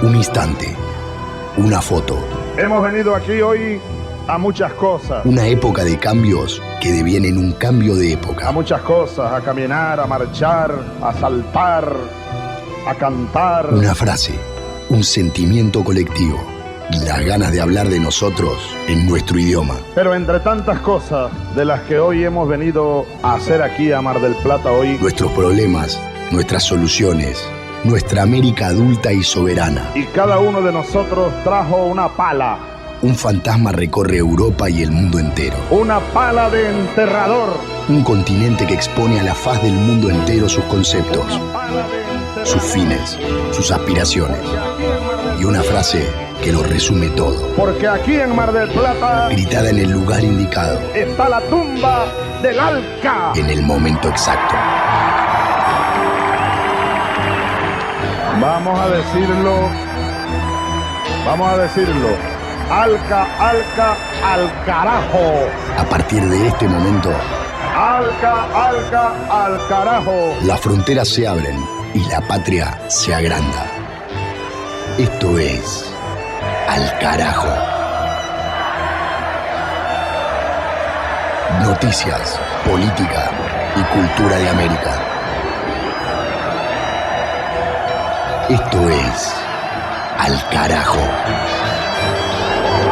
Un instante, una foto. Hemos venido aquí hoy a muchas cosas. Una época de cambios que devienen un cambio de época. A muchas cosas, a caminar, a marchar, a saltar, a cantar. Una frase, un sentimiento colectivo y las ganas de hablar de nosotros en nuestro idioma. Pero entre tantas cosas de las que hoy hemos venido a hacer aquí a Mar del Plata hoy, nuestros problemas, nuestras soluciones, nuestra América adulta y soberana. Y cada uno de nosotros trajo una pala. Un fantasma recorre Europa y el mundo entero. Una pala de enterrador. Un continente que expone a la faz del mundo entero sus conceptos, sus fines, sus aspiraciones. Y una frase que lo resume todo. Porque aquí en Mar del Plata, gritada en el lugar indicado, está la tumba del Alca. En el momento exacto. Vamos a decirlo. Alca, Alca, al carajo. A partir de este momento, Alca, Alca, al carajo. Las fronteras se abren y la patria se agranda. Esto es Al Carajo. Noticias, política y cultura de América. Esto es Al Carajo.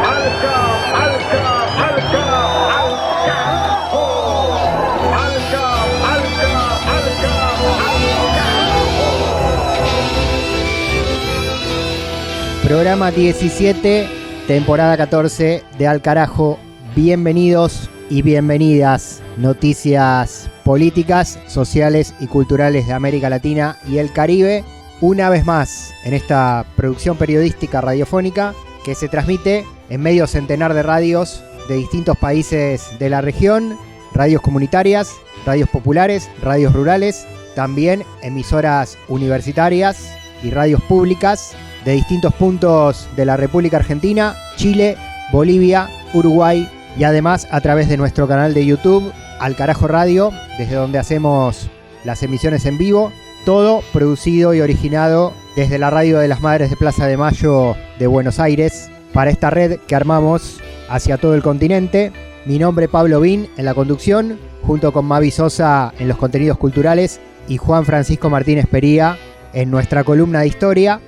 Alca, Alca, Alca, al carajo. Alca, Alca, Alca, al carajo. Programa 17, temporada 14 de Al Carajo. Bienvenidos y bienvenidas. Noticias políticas, sociales y culturales de América Latina y el Caribe. Una vez más en esta producción periodística radiofónica que se transmite en medio centenar de radios de distintos países de la región, radios comunitarias, radios populares, radios rurales, también emisoras universitarias y radios públicas de distintos puntos de la República Argentina, Chile, Bolivia, Uruguay y además a través de nuestro canal de YouTube, Al Carajo Radio, desde donde hacemos las emisiones en vivo. Todo producido y originado desde la radio de las Madres de Plaza de Mayo de Buenos Aires para esta red que armamos hacia todo el continente. Mi nombre es Pablo Bin en la conducción, junto con Mavi Sosa en los contenidos culturales y Juan Francisco Martínez Pería en nuestra columna de historia.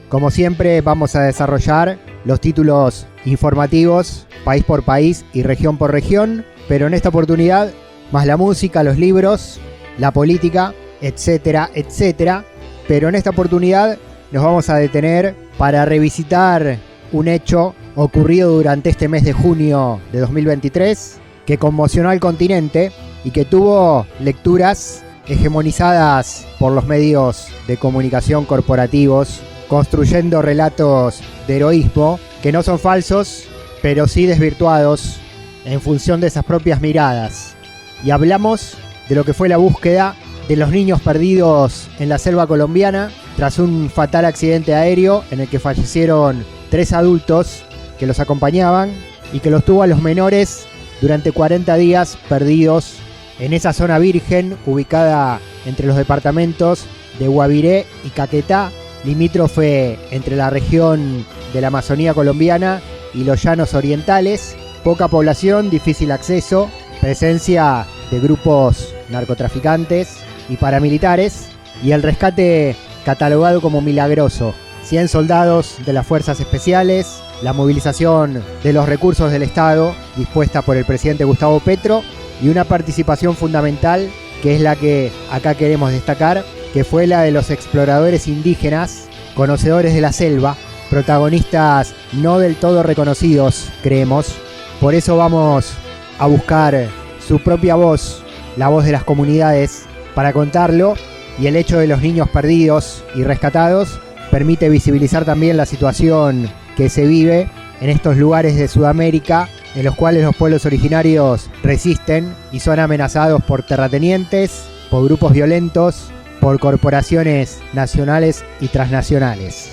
Como siempre vamos a desarrollar los títulos informativos país por país y región por región, pero en esta oportunidad más la música, los libros, la política, etcétera, etcétera. Pero en esta oportunidad nos vamos a detener para revisitar un hecho ocurrido durante este mes de junio de 2023 que conmocionó al continente y que tuvo lecturas hegemonizadas por los medios de comunicación corporativos, construyendo relatos de heroísmo que no son falsos, pero sí desvirtuados en función de esas propias miradas. Y hablamos de lo que fue la búsqueda de los niños perdidos en la selva colombiana tras un fatal accidente aéreo en el que fallecieron 3 adultos que los acompañaban y que los tuvo a los menores durante 40 días perdidos en esa zona virgen ubicada entre los departamentos de Guaviré y Caquetá, limítrofe entre la región de la Amazonía colombiana y los llanos orientales. Poca población, difícil acceso, presencia de grupos narcotraficantes y paramilitares, y el rescate catalogado como milagroso. 100 soldados de las fuerzas especiales, la movilización de los recursos del Estado dispuesta por el presidente Gustavo Petro y una participación fundamental que es la que acá queremos destacar, que fue la de los exploradores indígenas, conocedores de la selva, protagonistas no del todo reconocidos, creemos. Por eso vamos a buscar su propia voz, la voz de las comunidades, para contarlo, y el hecho de los niños perdidos y rescatados permite visibilizar también la situación que se vive en estos lugares de Sudamérica en los cuales los pueblos originarios resisten y son amenazados por terratenientes, por grupos violentos, por corporaciones nacionales y transnacionales.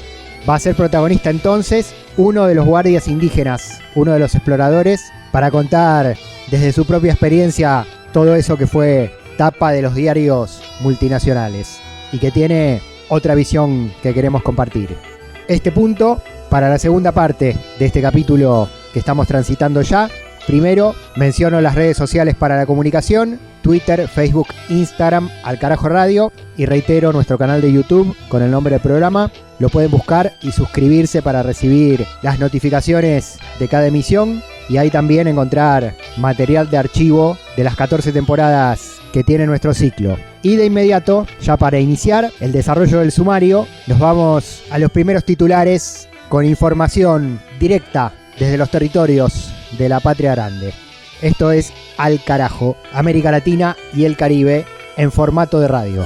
Va a ser protagonista entonces uno de los guardias indígenas, uno de los exploradores, para contar desde su propia experiencia todo eso que fue tapa de los diarios multinacionales y que tiene otra visión que queremos compartir. este punto para la segunda parte de este capítulo que estamos transitando ya. Primero, menciono las redes sociales para la comunicación: Twitter, Facebook, Instagram, Al Carajo Radio, y reitero nuestro canal de YouTube con el nombre del programa. Lo pueden buscar y suscribirse para recibir las notificaciones de cada emisión, y ahí también encontrar material de archivo de las 14 temporadas que tiene nuestro ciclo. Y de inmediato, ya para iniciar el desarrollo del sumario, nos vamos a los primeros titulares con información directa desde los territorios de la Patria Grande. Esto es Al Carajo, América Latina y el Caribe en formato de radio.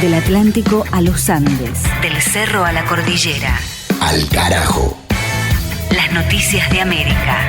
Del Atlántico a los Andes, del cerro a la cordillera. Al Carajo. Las noticias de América.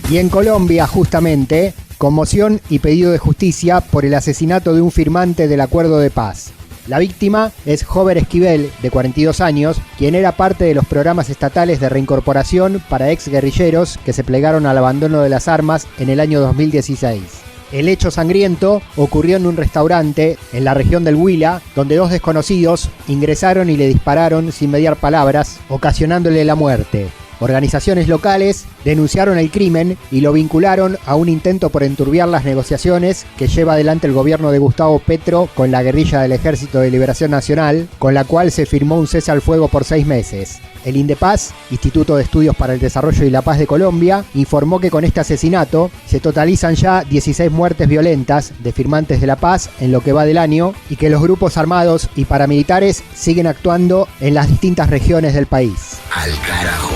Y en Colombia, justamente, conmoción y pedido de justicia por el asesinato de un firmante del acuerdo de paz. La víctima es Jover Esquivel, de 42 años, quien era parte de los programas estatales de reincorporación para exguerrilleros que se plegaron al abandono de las armas en el año 2016. El hecho sangriento ocurrió en un restaurante en la región del Huila, donde dos desconocidos ingresaron y le dispararon sin mediar palabras, ocasionándole la muerte. Organizaciones locales denunciaron el crimen y lo vincularon a un intento por enturbiar las negociaciones que lleva adelante el gobierno de Gustavo Petro con la guerrilla del Ejército de Liberación Nacional, con la cual se firmó un cese al fuego por 6 meses. El INDEPAZ, Instituto de Estudios para el Desarrollo y la Paz de Colombia, informó que con este asesinato se totalizan ya 16 muertes violentas de firmantes de la paz en lo que va del año, y que los grupos armados y paramilitares siguen actuando en las distintas regiones del país. Al Carajo.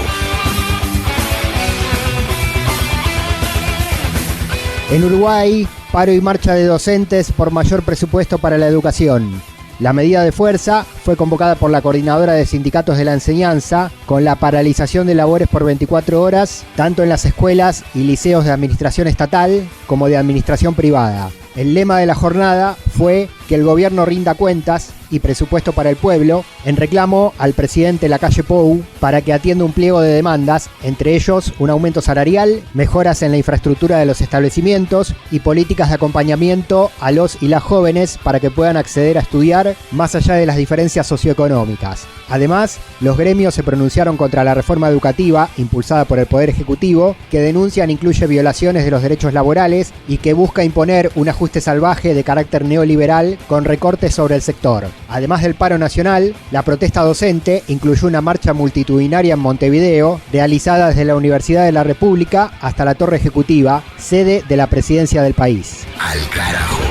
En Uruguay, paro y marcha de docentes por mayor presupuesto para la educación. La medida de fuerza fue convocada por la Coordinadora de Sindicatos de la Enseñanza, con la paralización de labores por 24 horas, tanto en las escuelas y liceos de administración estatal como de administración privada. El lema de la jornada fue que el gobierno rinda cuentas y presupuesto para el pueblo, en reclamo al presidente Lacalle Pou para que atienda un pliego de demandas, entre ellos un aumento salarial, mejoras en la infraestructura de los establecimientos y políticas de acompañamiento a los y las jóvenes para que puedan acceder a estudiar más allá de las diferencias socioeconómicas. Además, los gremios se pronunciaron contra la reforma educativa impulsada por el Poder Ejecutivo, que denuncian incluye violaciones de los derechos laborales y que busca imponer un ajuste salvaje de carácter neoliberal con recortes sobre el sector. Además del paro nacional, la protesta docente incluyó una marcha multitudinaria en Montevideo, realizada desde la Universidad de la República hasta la Torre Ejecutiva, sede de la presidencia del país. Al Carajo.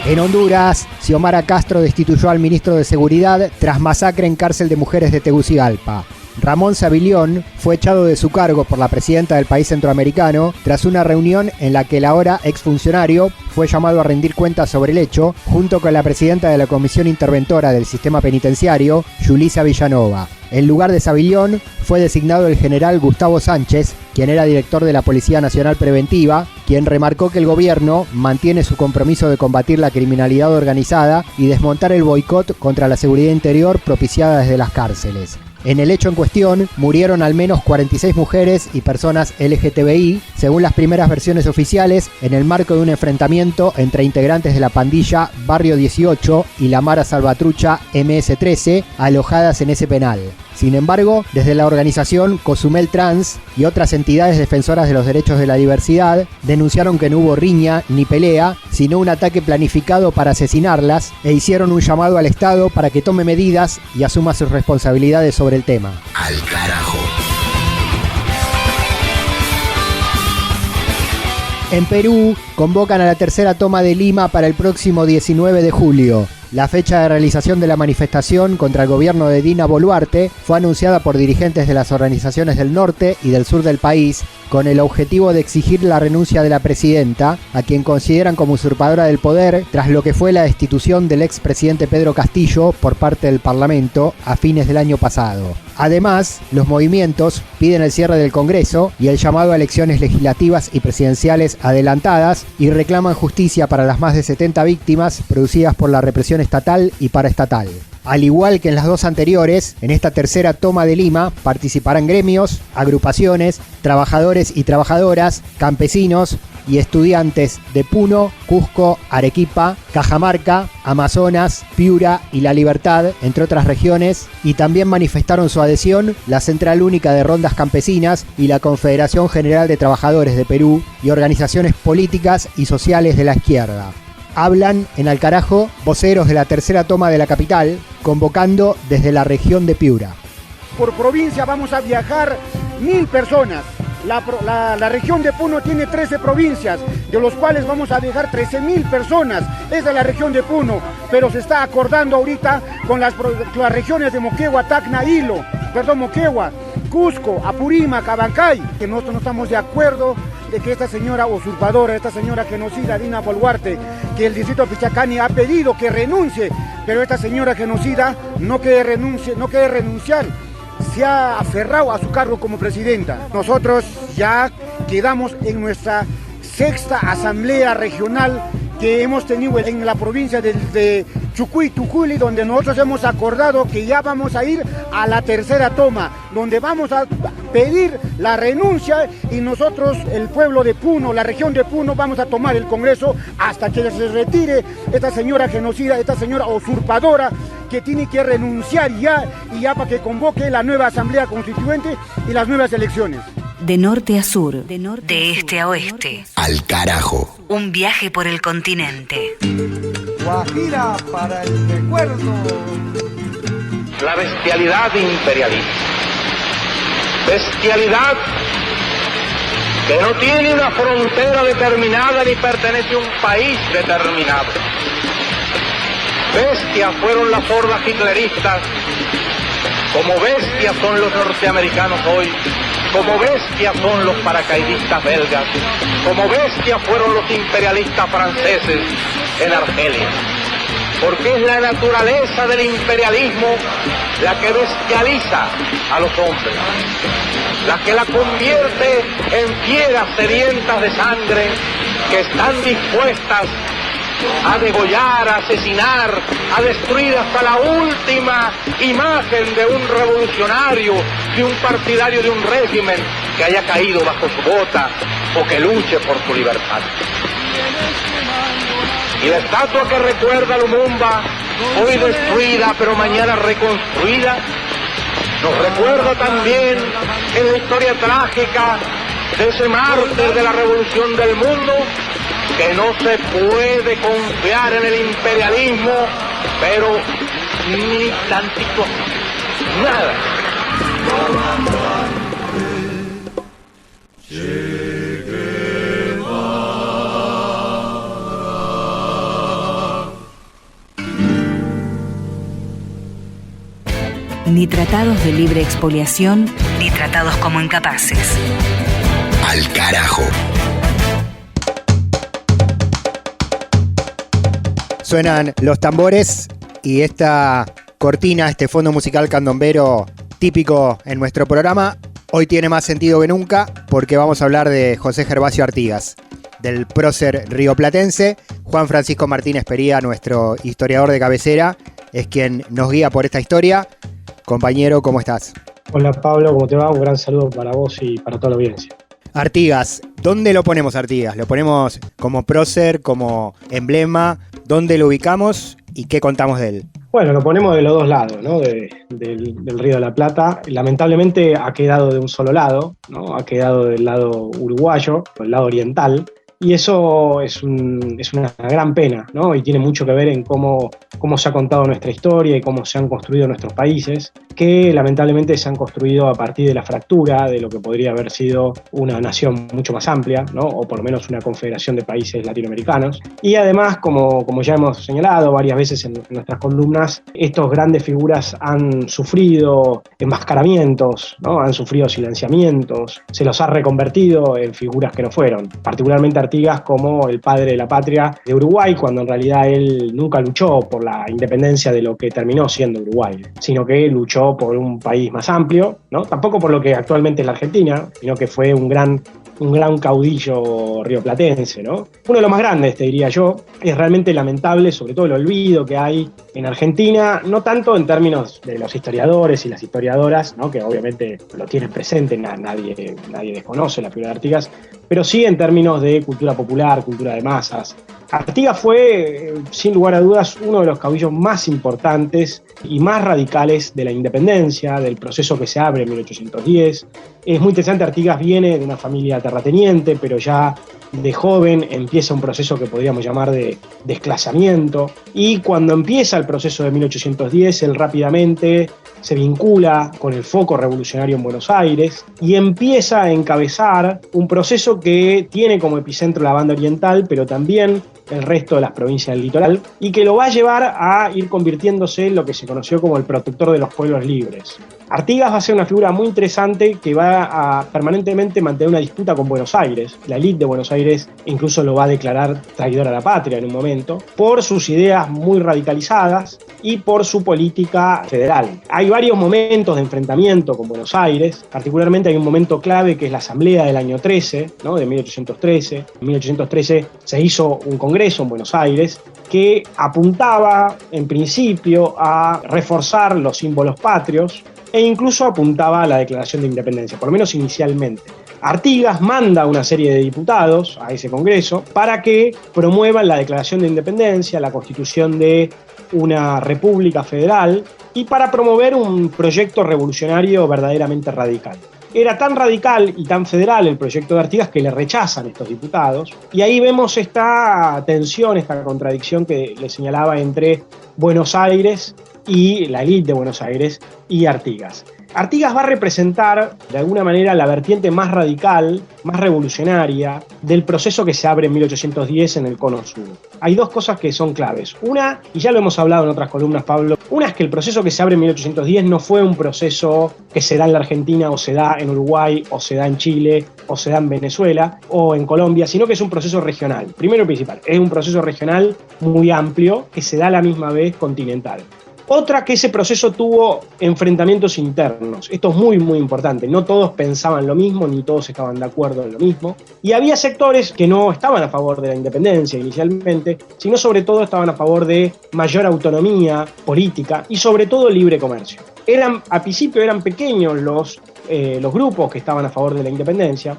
En Honduras, Xiomara Castro destituyó al ministro de Seguridad tras masacre en cárcel de mujeres de Tegucigalpa. Ramón Savilión fue echado de su cargo por la presidenta del país centroamericano tras una reunión en la que el ahora exfuncionario fue llamado a rendir cuentas sobre el hecho, junto con la presidenta de la Comisión Interventora del Sistema Penitenciario, Yulisa Villanova. En lugar de Savilión fue designado el general Gustavo Sánchez, quien era director de la Policía Nacional Preventiva, quien remarcó que el gobierno mantiene su compromiso de combatir la criminalidad organizada y desmontar el boicot contra la seguridad interior propiciada desde las cárceles. En el hecho en cuestión, murieron al menos 46 mujeres y personas LGTBI, según las primeras versiones oficiales, en el marco de un enfrentamiento entre integrantes de la pandilla Barrio 18 y la Mara Salvatrucha MS-13, alojadas en ese penal. Sin embargo, desde la organización Cozumel Trans y otras entidades defensoras de los derechos de la diversidad denunciaron que no hubo riña ni pelea, sino un ataque planificado para asesinarlas, e hicieron un llamado al Estado para que tome medidas y asuma sus responsabilidades sobre el tema. Al Carajo. En Perú, convocan a la tercera toma de Lima para el próximo 19 de julio. La fecha de realización de la manifestación contra el gobierno de Dina Boluarte fue anunciada por dirigentes de las organizaciones del norte y del sur del país, con el objetivo de exigir la renuncia de la presidenta, a quien consideran como usurpadora del poder tras lo que fue la destitución del expresidente Pedro Castillo por parte del Parlamento a fines del año pasado. Además, los movimientos piden el cierre del Congreso y el llamado a elecciones legislativas y presidenciales adelantadas y reclaman justicia para las más de 70 víctimas producidas por la represión estatal y paraestatal. Al igual que en las dos anteriores, en esta tercera toma de Lima participarán gremios, agrupaciones, trabajadores y trabajadoras, campesinos y estudiantes de Puno, Cusco, Arequipa, Cajamarca, Amazonas, Piura y La Libertad, entre otras regiones, y también manifestaron su adhesión la Central Única de Rondas Campesinas y la Confederación General de Trabajadores de Perú y organizaciones políticas y sociales de la izquierda. Hablan en Alcarajo voceros de la tercera toma de la capital, convocando desde la región de Piura. Por provincia vamos a viajar 1000 personas. La región de Puno tiene 13 provincias, de los cuales vamos a viajar 13.000 personas. Esa es la región de Puno, pero se está acordando ahorita con las regiones de Moquegua, Tacna, Moquegua, Cusco, Apurímac, Abancay, que nosotros no estamos de acuerdo de que esta señora usurpadora, esta señora genocida, Dina Boluarte, que el distrito de Pichacani ha pedido que renuncie, pero esta señora genocida no quiere renunciar, se ha aferrado a su cargo como presidenta. Nosotros ya quedamos en nuestra sexta asamblea regional que hemos tenido en la provincia de Chucuy, Tuculi, donde nosotros hemos acordado que ya vamos a ir a la tercera toma, donde vamos a pedir la renuncia y nosotros, el pueblo de Puno, la región de Puno, vamos a tomar el Congreso hasta que se retire esta señora genocida, esta señora usurpadora, que tiene que renunciar ya para que convoque la nueva Asamblea Constituyente y las nuevas elecciones. De norte a sur, de este a oeste. Al carajo. Un viaje por el continente. Guajira para el recuerdo. La bestialidad imperialista. Bestialidad que no tiene una frontera determinada ni pertenece a un país determinado. Bestias fueron las hordas hitleristas, como bestias son los norteamericanos hoy, como bestias son los paracaidistas belgas, como bestias fueron los imperialistas franceses en Argelia. Porque es la naturaleza del imperialismo la que bestializa a los hombres, la que la convierte en fieras sedientas de sangre que están dispuestas a degollar, a asesinar, a destruir hasta la última imagen de un revolucionario, de un partidario de un régimen que haya caído bajo su bota o que luche por su libertad. Y la estatua que recuerda a Lumumba, hoy destruida pero mañana reconstruida, nos recuerda también en la historia trágica de ese mártir de la revolución del mundo, que no se puede confiar en el imperialismo, pero ni tantito, nada. Ni tratados de libre expoliación, ni tratados como incapaces. Al carajo. Suenan los tambores y esta cortina, este fondo musical candombero típico en nuestro programa, hoy tiene más sentido que nunca porque vamos a hablar de José Gervasio Artigas, del prócer rioplatense. Juan Francisco Martínez Pería, nuestro historiador de cabecera, es quien nos guía por esta historia. Compañero, ¿cómo estás? Hola Pablo, ¿cómo te va? Un gran saludo para vos y para toda la audiencia. Artigas, ¿dónde lo ponemos Artigas? ¿Lo ponemos como prócer, como emblema? ¿Dónde lo ubicamos y qué contamos de él? Bueno, lo ponemos de los dos lados, ¿no? Del Río de la Plata. Lamentablemente ha quedado de un solo lado, ¿no? Ha quedado del lado uruguayo, del lado oriental. Y eso es una gran pena, ¿no? Y tiene mucho que ver en cómo se ha contado nuestra historia y cómo se han construido nuestros países, que lamentablemente se han construido a partir de la fractura de lo que podría haber sido una nación mucho más amplia, ¿no? O por lo menos una confederación de países latinoamericanos. Y además, como ya hemos señalado varias veces en nuestras columnas, estos grandes figuras han sufrido enmascaramientos, ¿no? Han sufrido silenciamientos, se los ha reconvertido en figuras que no fueron, particularmente Artigas como el padre de la patria de Uruguay, cuando en realidad él nunca luchó por la independencia de lo que terminó siendo Uruguay, sino que luchó por un país más amplio, ¿no? Tampoco por lo que actualmente es la Argentina, sino que fue un gran caudillo rioplatense, ¿no? Uno de los más grandes, te diría yo. Es realmente lamentable, sobre todo el olvido que hay en Argentina, no tanto en términos de los historiadores y las historiadoras, ¿no? Que obviamente lo tienen presente, nadie desconoce la figura de Artigas, pero sí en términos de cultura popular, cultura de masas. Artigas fue, sin lugar a dudas, uno de los caudillos más importantes y más radicales de la independencia, del proceso que se abre en 1810. Es muy interesante, Artigas viene de una familia terrateniente, pero ya de joven empieza un proceso que podríamos llamar de desclasamiento, y cuando empieza el proceso de 1810, él rápidamente se vincula con el foco revolucionario en Buenos Aires y empieza a encabezar un proceso que tiene como epicentro la banda oriental, pero también el resto de las provincias del litoral, y que lo va a llevar a ir convirtiéndose en lo que se conoció como el protector de los pueblos libres. Artigas va a ser una figura muy interesante que va a permanentemente mantener una disputa con Buenos Aires. La élite de Buenos Aires incluso lo va a declarar traidor a la patria en un momento, por sus ideas muy radicalizadas y por su política federal. Hay varios momentos de enfrentamiento con Buenos Aires, particularmente hay un momento clave que es la Asamblea del año 13, ¿no? De 1813. En 1813 se hizo un congreso en Buenos Aires que apuntaba en principio a reforzar los símbolos patrios e incluso apuntaba a la declaración de independencia, por lo menos inicialmente. Artigas manda a una serie de diputados a ese congreso para que promuevan la declaración de independencia, la constitución de una república federal y para promover un proyecto revolucionario verdaderamente radical. Era tan radical y tan federal el proyecto de Artigas que le rechazan estos diputados, y ahí vemos esta tensión, esta contradicción que le señalaba entre Buenos Aires y la élite de Buenos Aires y Artigas. Artigas va a representar, de alguna manera, la vertiente más radical, más revolucionaria del proceso que se abre en 1810 en el Cono Sur. Hay dos cosas que son claves. Una, y ya lo hemos hablado en otras columnas, Pablo, una es que el proceso que se abre en 1810 no fue un proceso que se da en la Argentina, o se da en Uruguay, o se da en Chile, o se da en Venezuela, o en Colombia, sino que es un proceso regional. Primero y principal, es un proceso regional muy amplio que se da a la misma vez continental. Otra, que ese proceso tuvo enfrentamientos internos. Esto es muy, muy importante. No todos pensaban lo mismo, ni todos estaban de acuerdo en lo mismo. Y había sectores que no estaban a favor de la independencia inicialmente, sino sobre todo estaban a favor de mayor autonomía política y sobre todo libre comercio. Al principio eran pequeños los grupos que estaban a favor de la independencia,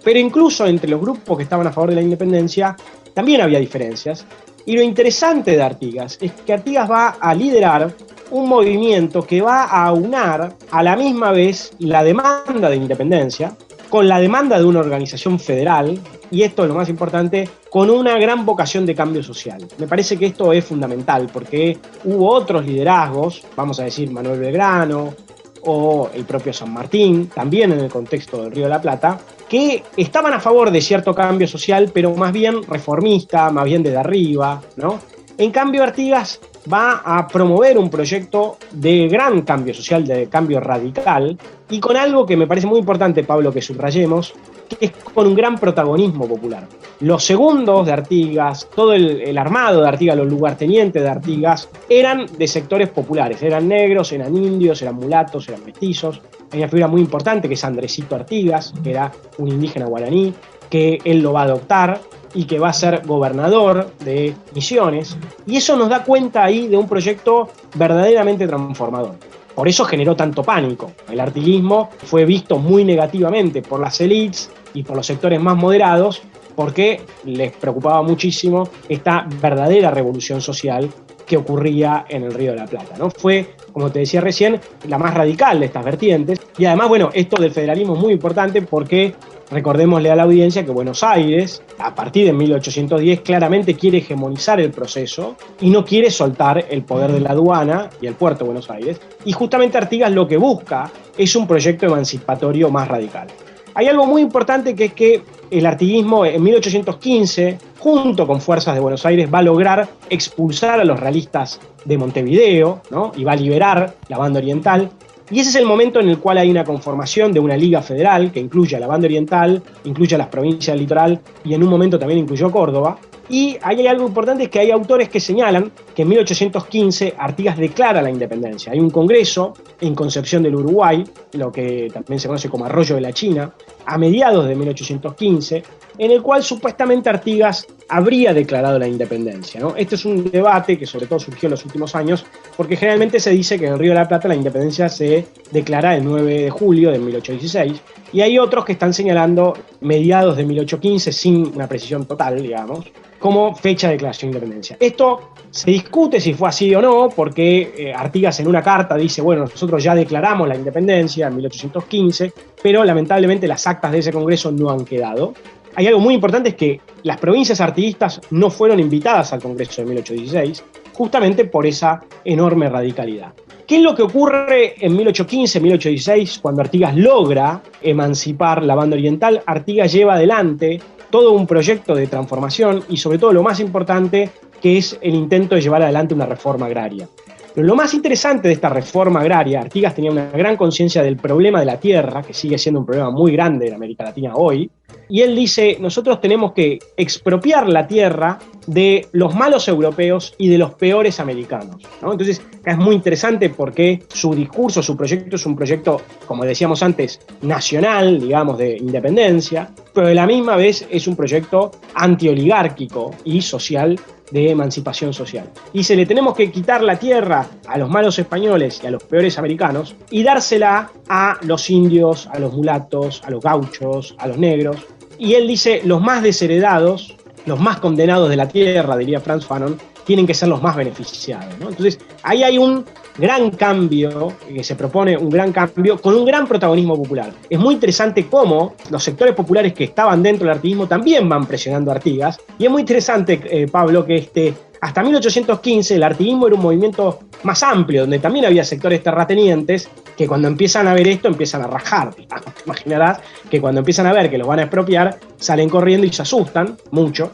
pero incluso entre los grupos que estaban a favor de la independencia también había diferencias. Y lo interesante de Artigas es que Artigas va a liderar un movimiento que va a aunar a la misma vez la demanda de independencia con la demanda de una organización federal, y esto es lo más importante, con una gran vocación de cambio social. Me parece que esto es fundamental porque hubo otros liderazgos, vamos a decir Manuel Belgrano o el propio San Martín, también en el contexto del Río de la Plata, que estaban a favor de cierto cambio social, pero más bien reformista, más bien desde arriba, ¿no? En cambio, Artigas va a promover un proyecto de gran cambio social, de cambio radical, y con algo que me parece muy importante, Pablo, que subrayemos, que es con un gran protagonismo popular. Los segundos de Artigas, todo el armado de Artigas, los lugartenientes de Artigas, eran de sectores populares, eran negros, eran indios, eran mulatos, eran mestizos. Hay una figura muy importante que es Andresito Artigas, que era un indígena guaraní, que él lo va a adoptar y que va a ser gobernador de Misiones, y eso nos da cuenta ahí de un proyecto verdaderamente transformador. Por eso generó tanto pánico. El artiguismo fue visto muy negativamente por las élites y por los sectores más moderados, porque les preocupaba muchísimo esta verdadera revolución social que ocurría en el Río de la Plata, ¿no? Fue, como te decía recién, la más radical de estas vertientes. Y además, bueno, esto del federalismo es muy importante porque Recordémosle a la audiencia que Buenos Aires, a partir de 1810, claramente quiere hegemonizar el proceso y no quiere soltar el poder de la aduana y el puerto de Buenos Aires. Y justamente Artigas lo que busca es un proyecto emancipatorio más radical. Hay algo muy importante, que es que el artiguismo en 1815, junto con fuerzas de Buenos Aires, va a lograr expulsar a los realistas de Montevideo, ¿no? Y va a liberar la banda oriental. Y ese es el momento en el cual hay una conformación de una liga federal que incluye a la banda oriental, incluye a las provincias del litoral y en un momento también incluyó Córdoba. Y ahí hay algo importante, es que hay autores que señalan que en 1815 Artigas declara la independencia. Hay un congreso en Concepción del Uruguay, lo que también se conoce como Arroyo de la China, a mediados de 1815, en el cual supuestamente Artigas habría declarado la independencia, ¿no? Este es un debate que sobre todo surgió en los últimos años, porque generalmente se dice que en el Río de la Plata la independencia se declara el 9 de julio de 1816, y hay otros que están señalando mediados de 1815, sin una precisión total, digamos, como fecha de declaración de independencia. Esto se discute si fue así o no, porque Artigas en una carta dice, bueno, nosotros ya declaramos la independencia en 1815, pero lamentablemente las actas de ese congreso no han quedado. Hay algo muy importante, es que las provincias artiguistas no fueron invitadas al Congreso de 1816, justamente por esa enorme radicalidad. ¿Qué es lo que ocurre en 1815, 1816, cuando Artigas logra emancipar la banda oriental? Artigas lleva adelante todo un proyecto de transformación y sobre todo lo más importante, que es el intento de llevar adelante una reforma agraria. Pero lo más interesante de esta reforma agraria, Artigas tenía una gran conciencia del problema de la tierra, que sigue siendo un problema muy grande en América Latina hoy, y él dice, nosotros tenemos que expropiar la tierra de los malos europeos y de los peores americanos, ¿no? Entonces, acá es muy interesante porque su discurso, su proyecto es un proyecto, como decíamos antes, nacional, digamos, de independencia, pero de la misma vez es un proyecto antioligárquico y social, de emancipación social. Dice, le tenemos que quitar la tierra a los malos españoles y a los peores americanos y dársela a los indios, a los mulatos, a los gauchos, a los negros. Y él dice, los más desheredados, los más condenados de la tierra, diría Frantz Fanon, tienen que ser los más beneficiados, ¿no? Entonces, ahí hay un gran cambio, que se propone un gran cambio, con un gran protagonismo popular. Es muy interesante cómo los sectores populares que estaban dentro del artiguismo también van presionando a Artigas, y es muy interesante, Pablo, que hasta 1815 el artiguismo era un movimiento más amplio, donde también había sectores terratenientes que cuando empiezan a ver esto empiezan a rajar. Te imaginarás que cuando empiezan a ver que los van a expropiar, salen corriendo y se asustan mucho.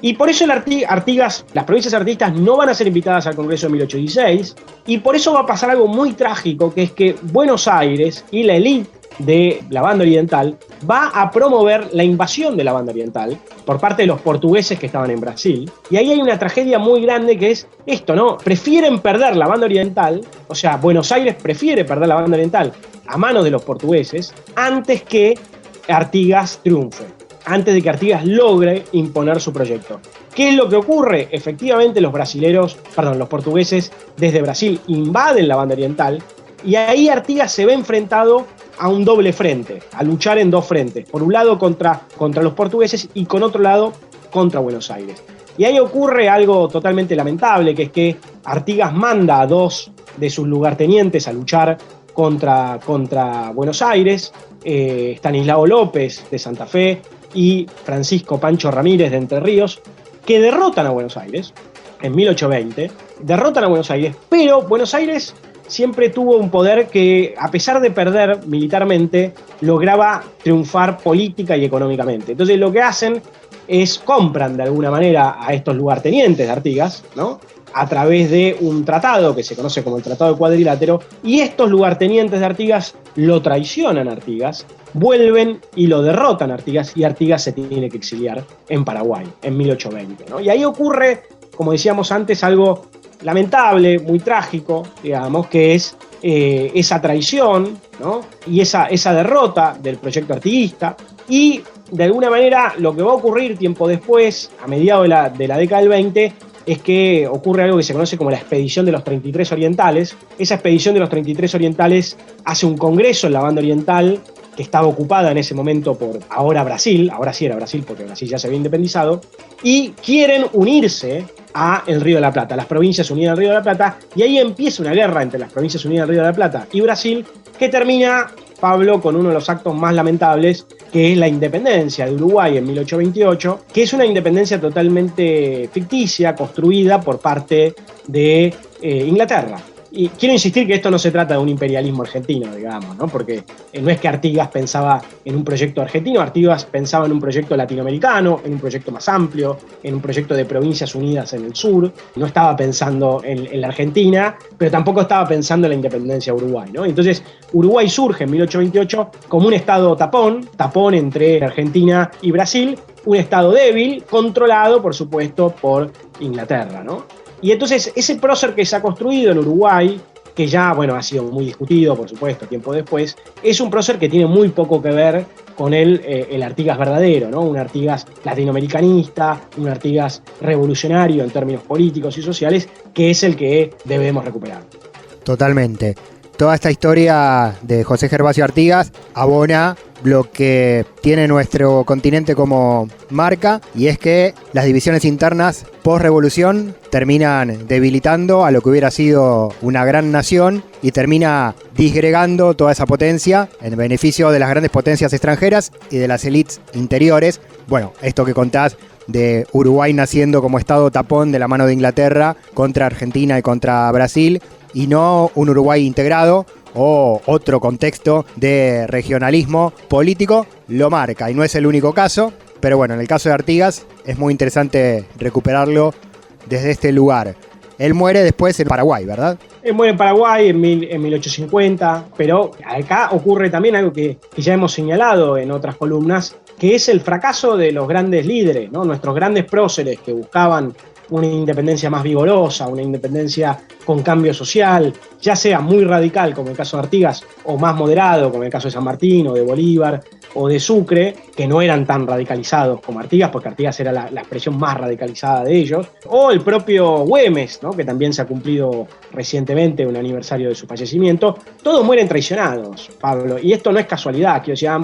Y por eso Artigas, las provincias artiguistas no van a ser invitadas al Congreso de 1816, y por eso va a pasar algo muy trágico, que es que Buenos Aires y la élite de la banda oriental va a promover la invasión de la banda oriental por parte de los portugueses que estaban en Brasil. Y ahí hay una tragedia muy grande, que es esto, ¿no? Prefieren perder la banda oriental, o sea, Buenos Aires prefiere perder la banda oriental a manos de los portugueses antes que Artigas triunfe, antes de que Artigas logre imponer su proyecto. ¿Qué es lo que ocurre? Efectivamente, los portugueses desde Brasil invaden la banda oriental, y ahí Artigas se ve enfrentado a un doble frente, a luchar en dos frentes. Por un lado contra los portugueses y con otro lado contra Buenos Aires. Y ahí ocurre algo totalmente lamentable, que es que Artigas manda a dos de sus lugartenientes a luchar contra Buenos Aires, Estanislao López de Santa Fe y Francisco Pancho Ramírez de Entre Ríos, que derrotan a Buenos Aires en 1820, derrotan a Buenos Aires, pero Buenos Aires siempre tuvo un poder que, a pesar de perder militarmente, lograba triunfar política y económicamente. Entonces lo que hacen es compran de alguna manera a estos lugartenientes de Artigas, ¿no?, a través de un tratado que se conoce como el Tratado de Cuadrilátero, y estos lugartenientes de Artigas lo traicionan a Artigas, vuelven y lo derrotan a Artigas, y Artigas se tiene que exiliar en Paraguay en 1820, ¿no? Y ahí ocurre, como decíamos antes, algo lamentable, muy trágico, digamos, que es esa traición, ¿no?, y esa derrota del proyecto artiguista. Y de alguna manera lo que va a ocurrir tiempo después, a mediados de la década del 20, es que ocurre algo que se conoce como la Expedición de los 33 Orientales. Esa Expedición de los 33 Orientales hace un congreso en la banda oriental, que estaba ocupada en ese momento por ahora Brasil, ahora sí era Brasil porque Brasil ya se había independizado, y quieren unirse a el Río de la Plata, las provincias unidas al Río de la Plata, y ahí empieza una guerra entre las provincias unidas al Río de la Plata y Brasil, que termina Pablo, con uno de los actos más lamentables, que es la independencia de Uruguay en 1828, que es una independencia totalmente ficticia, construida por parte de Inglaterra. Y quiero insistir que esto no se trata de un imperialismo argentino, digamos, ¿no? Porque no es que Artigas pensaba en un proyecto argentino, Artigas pensaba en un proyecto latinoamericano, en un proyecto más amplio, en un proyecto de provincias unidas en el sur. No estaba pensando en la Argentina, pero tampoco estaba pensando en la independencia de Uruguay, ¿no? Entonces, Uruguay surge en 1828 como un estado tapón entre Argentina y Brasil, un estado débil, controlado, por supuesto, por Inglaterra, ¿no? Y entonces ese prócer que se ha construido en Uruguay, que ya, bueno, ha sido muy discutido, por supuesto, tiempo después, es un prócer que tiene muy poco que ver con el Artigas verdadero, ¿no? Un Artigas latinoamericanista, un Artigas revolucionario en términos políticos y sociales, que es el que debemos recuperar. Totalmente. Toda esta historia de José Gervasio Artigas abona lo que tiene nuestro continente como marca, y es que las divisiones internas post-revolución terminan debilitando a lo que hubiera sido una gran nación y termina disgregando toda esa potencia en beneficio de las grandes potencias extranjeras y de las élites interiores. Bueno, esto que contás de Uruguay naciendo como estado tapón de la mano de Inglaterra contra Argentina y contra Brasil, y no un Uruguay integrado o otro contexto de regionalismo político, lo marca. Y no es el único caso, pero bueno, en el caso de Artigas es muy interesante recuperarlo desde este lugar. Él muere después en Paraguay, ¿verdad? Él muere en Paraguay en 1850, pero acá ocurre también algo que ya hemos señalado en otras columnas, que es el fracaso de los grandes líderes, ¿no? Nuestros grandes próceres que buscaban una independencia más vigorosa, una independencia con cambio social, ya sea muy radical, como el caso de Artigas, o más moderado, como el caso de San Martín, o de Bolívar, o de Sucre, que no eran tan radicalizados como Artigas, porque Artigas era la expresión más radicalizada de ellos, o el propio Güemes, ¿no? Que también se ha cumplido recientemente un aniversario de su fallecimiento. Todos mueren traicionados, Pablo, y esto no es casualidad, que, o sea,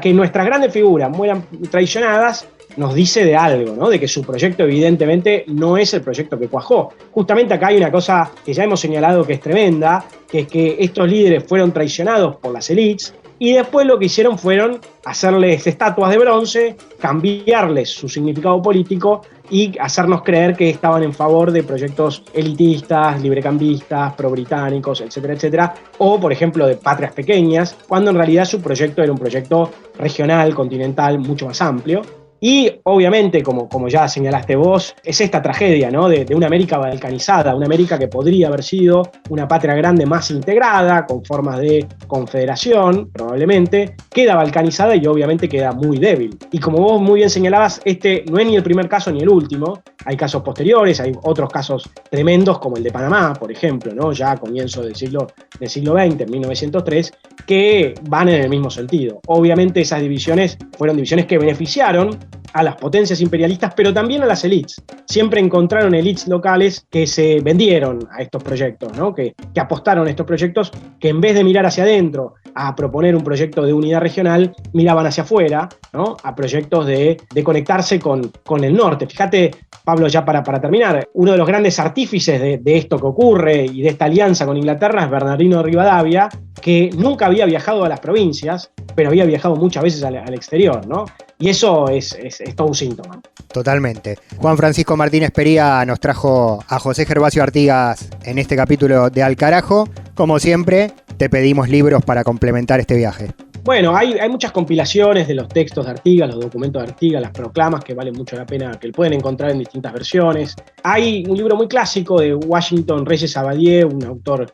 que nuestras grandes figuras mueran traicionadas, nos dice de algo, ¿no? De que su proyecto evidentemente no es el proyecto que cuajó. Justamente acá hay una cosa que ya hemos señalado que es tremenda, que es que estos líderes fueron traicionados por las élites y después lo que hicieron fueron hacerles estatuas de bronce, cambiarles su significado político y hacernos creer que estaban en favor de proyectos elitistas, librecambistas, pro-británicos, etcétera, etcétera, o, por ejemplo, de patrias pequeñas, cuando en realidad su proyecto era un proyecto regional, continental, mucho más amplio. Y obviamente, como ya señalaste vos, es esta tragedia, ¿no? de una América balcanizada, una América que podría haber sido una patria grande más integrada, con formas de confederación, probablemente, queda balcanizada y obviamente queda muy débil. Y como vos muy bien señalabas, este no es ni el primer caso ni el último. Hay casos posteriores, hay otros casos tremendos como el de Panamá, por ejemplo, ¿no? Ya a comienzos del siglo XX, en 1903, que van en el mismo sentido. Obviamente esas divisiones fueron divisiones que beneficiaron a las potencias imperialistas, pero también a las élites. Siempre encontraron élites locales que se vendieron a estos proyectos, ¿no? que apostaron a estos proyectos, que en vez de mirar hacia adentro a proponer un proyecto de unidad regional, miraban hacia afuera, ¿no? A proyectos de conectarse con el norte. Fíjate, Pablo, ya para terminar, uno de los grandes artífices de esto que ocurre y de esta alianza con Inglaterra es Bernardino de Rivadavia, que nunca había viajado a las provincias, pero había viajado muchas veces al exterior, ¿no? Y eso es todo un síntoma. Totalmente. Juan Francisco Martínez Pería nos trajo a José Gervasio Artigas en este capítulo de Al Carajo. Como siempre, te pedimos libros para complementar este viaje. Bueno, hay muchas compilaciones de los textos de Artigas, los documentos de Artigas, las proclamas que valen mucho la pena, que pueden encontrar en distintas versiones. Hay un libro muy clásico de Washington Reyes Abadie, un autor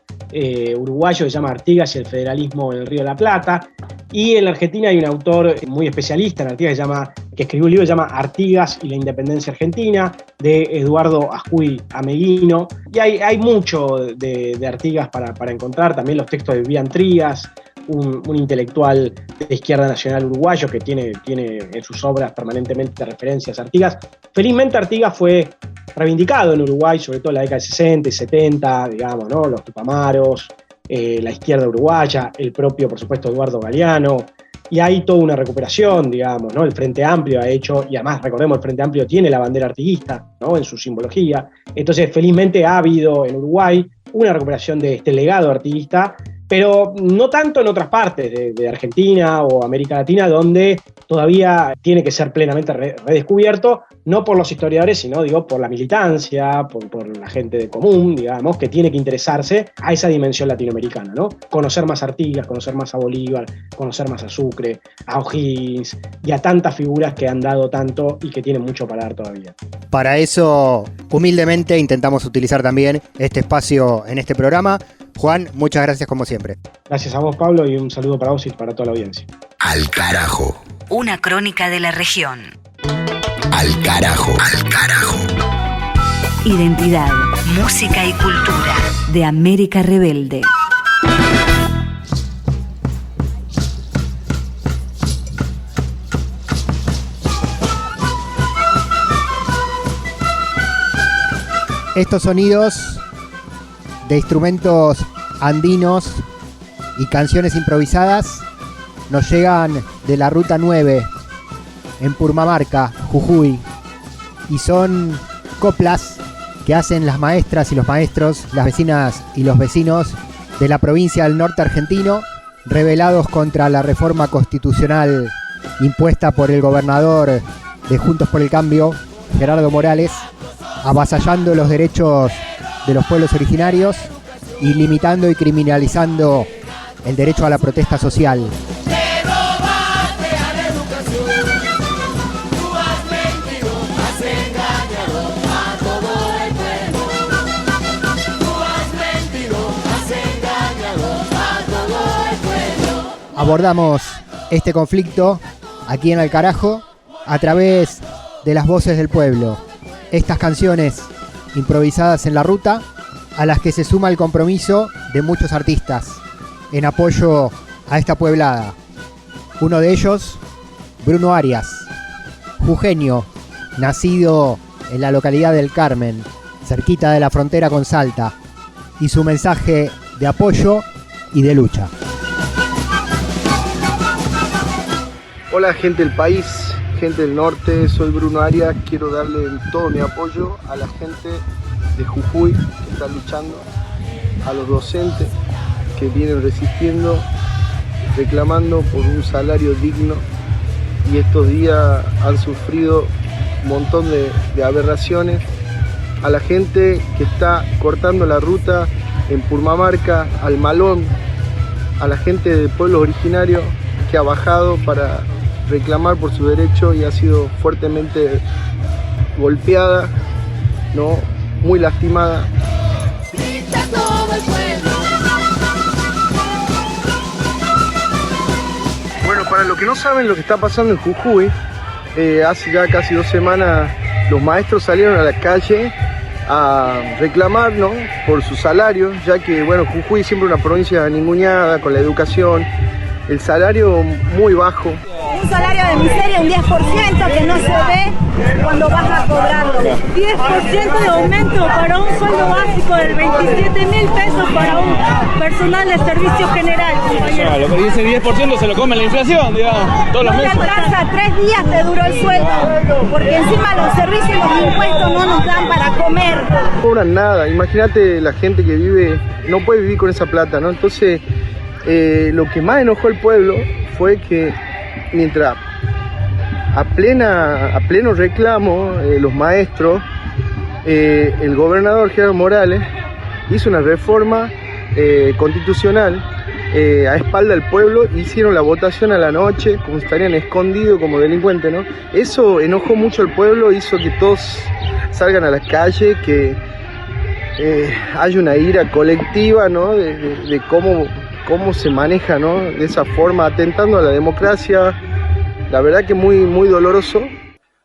uruguayo que se llama Artigas y el federalismo en el Río de la Plata. Y en la Argentina hay un autor muy especialista en Artigas que escribió un libro que se llama Artigas y la independencia argentina, de Eduardo Ascuy Ameguino. Y hay mucho de Artigas para encontrar, también los textos de Vivian Trías, un intelectual de izquierda nacional uruguayo que tiene en sus obras permanentemente referencias a Artigas. Felizmente Artigas fue reivindicado en Uruguay, sobre todo en la década de 60 y 70, digamos, ¿no? Los Tupamaros, la izquierda uruguaya, el propio, por supuesto, Eduardo Galeano, y hay toda una recuperación, digamos, ¿no? El Frente Amplio ha hecho, y además recordemos, el Frente Amplio tiene la bandera artiguista, ¿no? En su simbología. Entonces, felizmente ha habido en Uruguay una recuperación de este legado artiguista pero no tanto en otras partes de Argentina o América Latina, donde todavía tiene que ser plenamente redescubierto, no por los historiadores, sino digo por la militancia, por la gente de común, digamos, que tiene que interesarse a esa dimensión latinoamericana, ¿no? Conocer más a Artigas, conocer más a Bolívar, conocer más a Sucre, a O'Higgins y a tantas figuras que han dado tanto y que tienen mucho para dar todavía. Para eso, humildemente, intentamos utilizar también este espacio en este programa. Juan, muchas gracias como siempre. Gracias a vos, Pablo, y un saludo para vos y para toda la audiencia. Al carajo. Una crónica de la región. Al carajo. Al carajo. Identidad, música y cultura de América Rebelde. Estos sonidos de instrumentos andinos y canciones improvisadas nos llegan de la Ruta 9 en Purmamarca, Jujuy, y son coplas que hacen las maestras y los maestros, las vecinas y los vecinos de la provincia del norte argentino, rebelados contra la reforma constitucional impuesta por el gobernador de Juntos por el Cambio, Gerardo Morales, avasallando los derechos de los pueblos originarios y limitando y criminalizando el derecho a la protesta social. Abordamos este conflicto aquí en Al Carajo a través de las voces del pueblo. Estas canciones improvisadas en la ruta, a las que se suma el compromiso de muchos artistas en apoyo a esta pueblada. Uno de ellos, Bruno Arias, jujeño, nacido en la localidad del Carmen, cerquita de la frontera con Salta, y su mensaje de apoyo y de lucha. Hola gente del país, gente del norte, soy Bruno Arias, quiero darle todo mi apoyo a la gente de Jujuy que está luchando, a los docentes que vienen resistiendo, reclamando por un salario digno y estos días han sufrido un montón de aberraciones, a la gente que está cortando la ruta en Purmamarca, al Malón, a la gente de pueblos originarios que ha bajado para reclamar por su derecho y ha sido fuertemente golpeada, ¿no? Muy lastimada. Bueno, para los que no saben lo que está pasando en Jujuy, hace ya casi 2 semanas los maestros salieron a la calle a reclamar, ¿no?, por su salario, ya que bueno, Jujuy es siempre una provincia ninguneada con la educación, el salario muy bajo. Un salario de miseria, un 10% que no se ve cuando vas a cobrarlo. 10% de aumento para un sueldo básico de 27.000 pesos para un personal de servicio general, compañero. Y ese 10% se lo come la inflación, digamos, todos los meses. No te alcanza, 3 días te duró el sueldo, porque encima los servicios y los impuestos no nos dan para comer. No cobran nada, imagínate la gente que vive, no puede vivir con esa plata, ¿no? Entonces, lo que más enojó al pueblo fue que mientras a pleno reclamo los maestros, el gobernador Gerardo Morales hizo una reforma constitucional a espalda del pueblo, hicieron la votación a la noche, como si estarían escondidos como delincuentes, ¿no? Eso enojó mucho al pueblo, hizo que todos salgan a la calle, que haya una ira colectiva, ¿no?, de cómo se maneja, ¿no?, de esa forma, atentando a la democracia. La verdad que muy doloroso.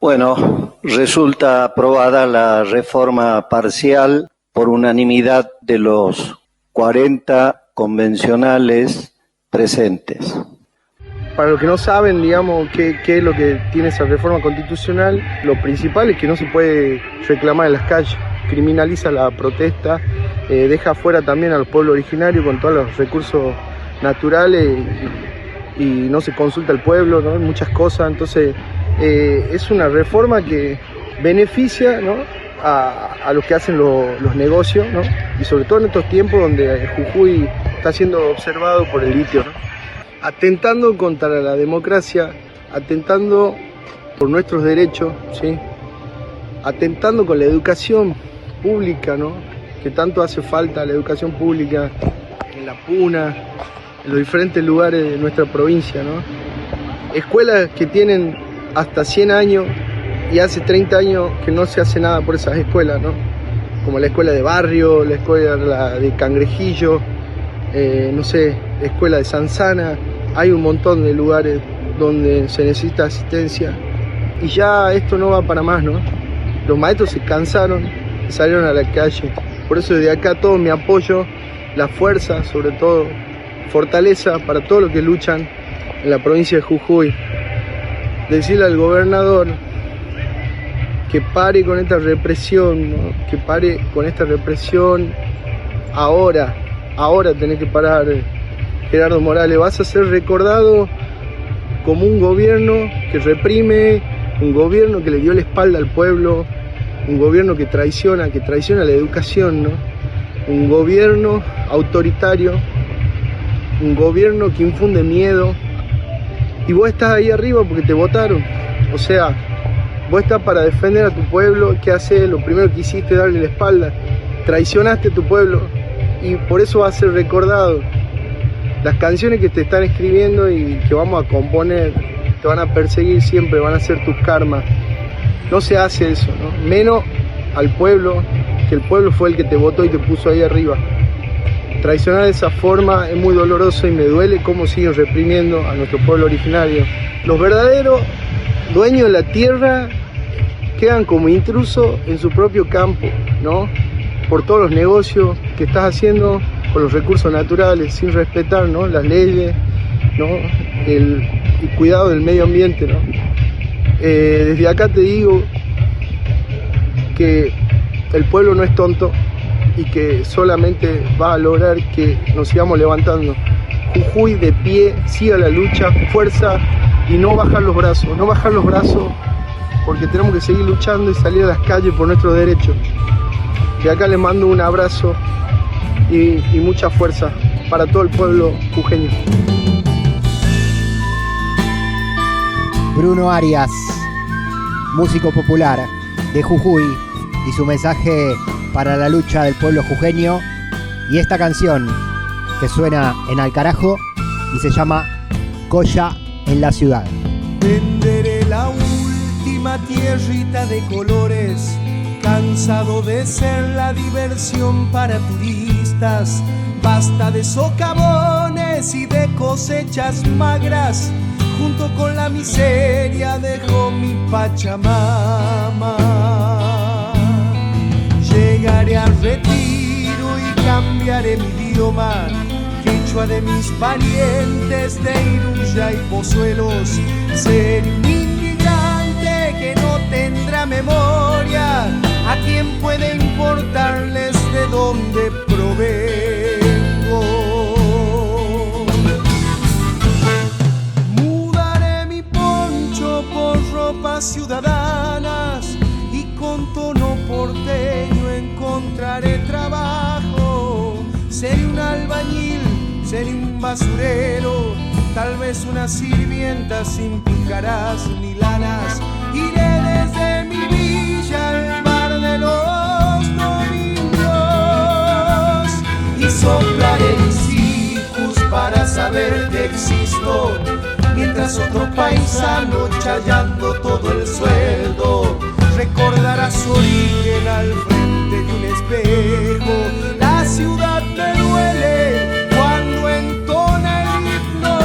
Bueno, resulta aprobada la reforma parcial por unanimidad de los 40 convencionales presentes. Para los que no saben, digamos, qué es lo que tiene esa reforma constitucional, lo principal es que no se puede reclamar en las calles, criminaliza la protesta, deja afuera también al pueblo originario con todos los recursos naturales y no se consulta al pueblo, ¿no?, muchas cosas. Entonces es una reforma que beneficia, ¿no?, a los que hacen los negocios, ¿no?, y sobre todo en estos tiempos donde Jujuy está siendo observado por el litio, ¿no? Atentando contra la democracia, atentando por nuestros derechos, ¿sí? Atentando con la educación pública, ¿no? Que tanto hace falta, la educación pública en la Puna, en los diferentes lugares de nuestra provincia, ¿no? Escuelas que tienen hasta 100 años y hace 30 años que no se hace nada por esas escuelas, ¿no? Como la escuela de barrio, la escuela de Cangrejillo, no sé, la escuela de Sanzana. Hay un montón de lugares donde se necesita asistencia y ya esto no va para más, ¿no? Los maestros se cansaron y salieron a la calle. Por eso desde acá todo mi apoyo, la fuerza, sobre todo, fortaleza para todos los que luchan en la provincia de Jujuy. Decirle al gobernador que pare con esta represión, ¿no? Que pare con esta represión ahora tenés que parar, Gerardo Morales. Vas a ser recordado como un gobierno que reprime, un gobierno que le dio la espalda al pueblo, un gobierno que traiciona la educación, ¿no? Un gobierno autoritario, un gobierno que infunde miedo. Y vos estás ahí arriba porque te votaron. O sea, vos estás para defender a tu pueblo. ¿Qué haces? Lo primero que hiciste es darle la espalda. Traicionaste a tu pueblo y por eso vas a ser recordado. Las canciones que te están escribiendo y que vamos a componer te van a perseguir siempre, van a ser tus karmas. No se hace eso, ¿no? Menos al pueblo, que el pueblo fue el que te votó y te puso ahí arriba. Traicionar de esa forma es muy doloroso y me duele cómo siguen reprimiendo a nuestro pueblo originario. Los verdaderos dueños de la tierra quedan como intrusos en su propio campo, ¿no? Por todos los negocios que estás haciendo con los recursos naturales, sin respetar, ¿no? Las leyes, ¿no? El cuidado del medio ambiente, ¿no? Desde acá te digo que el pueblo no es tonto y que solamente va a lograr que nos sigamos levantando. Jujuy de pie, siga la lucha, fuerza y no bajar los brazos, porque tenemos que seguir luchando y salir a las calles por nuestros derechos. De acá les mando un abrazo y mucha fuerza para todo el pueblo jujeño. Bruno Arias, músico popular de Jujuy, y su mensaje para la lucha del pueblo jujeño, y esta canción que suena en Alcarajo y se llama Colla en la ciudad. Venderé la última tierrita de colores, cansado de ser la diversión para turistas. Basta de socavones y de cosechas magras, junto con la miseria dejó mi Pachamama. Llegaré al retiro y cambiaré mi idioma, quechua de mis parientes de Iruya y Pozuelos. Seré un inmigrante que no tendrá memoria, a quien puede importarles de dónde provengo. Mudaré mi poncho por ropas ciudadanas y con tono porteño encontraré trabajo. Seré un albañil, seré un basurero, tal vez una sirvienta sin pícaras ni lanas. Iré desde mi villa al bar de los domingos y soplaré mis hijos para saber que existo, mientras otro paisano chayando todo el sueldo recordará su origen al frente de un espejo. La ciudad me duele cuando entona el himno,